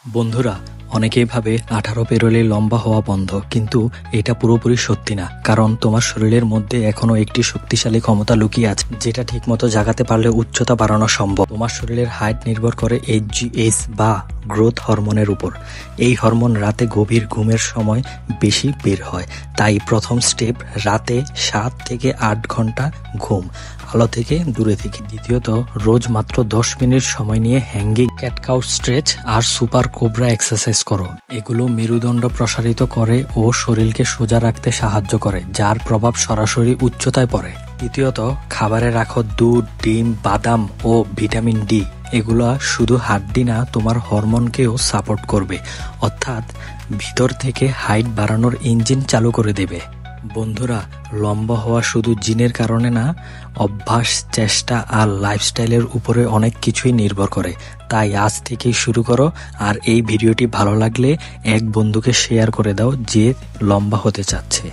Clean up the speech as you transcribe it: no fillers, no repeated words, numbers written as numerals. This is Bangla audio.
বন্ধুরা, অনেকেই ভাবে 18 পেরোলেই লম্বা হওয়া বন্ধ, কিন্তু এটা পুরোপুরি সত্যি না। কারণ তোমার শরীরের মধ্যে এখনো একটি শক্তিশালী ক্ষমতা লুকিয়ে আছে, যেটা ঠিকমতো জাগাতে পারলে উচ্চতা বাড়ানো সম্ভব। তোমার শরীরের হাইট নির্ভর করে HGH বা গ্রোথ হরমোনের উপর। এই হরমোন রাতে গভীর ঘুমের সময় বেশি বের হয়। তাই প্রথম স্টেপ, রাতে 7 থেকে 8 ঘন্টা ঘুম, আলো থেকে দূরে থেকে। দ্বিতীয়ত, রোজ মাত্র 10 মিনিট সময় নিয়ে হ্যাঙ্গিং, ক্যাট কাউ স্ট্রেচ আর সুপার কোবরা এক্সারসাইজ করো। এগুলো মেরুদণ্ড প্রসারিত করে ও শরীরকে সোজা রাখতে সাহায্য করে, যার প্রভাব সরাসরি উচ্চতায় পড়ে। তৃতীয়ত, খাবারে রাখো দুধ, ডিম, বাদাম ও ভিটামিন ডি। এগুলা শুধু হাড্ডি না, তোমার হরমোনকেও সাপোর্ট করবে, অর্থাৎ ভিতর থেকে হাইট বাড়ানোর ইঞ্জিন চালু করে দেবে। বন্ধুরা, লম্বা হওয়া শুধু জিনের কারণে না, অভ্যাস, চেষ্টা আর লাইফস্টাইলের উপরে অনেক কিছুই নির্ভর করে। তাই আজ থেকেই শুরু করো। আর এই ভিডিওটি ভালো লাগলে এক বন্ধুকে শেয়ার করে দাও যে লম্বা হতে চাচ্ছে।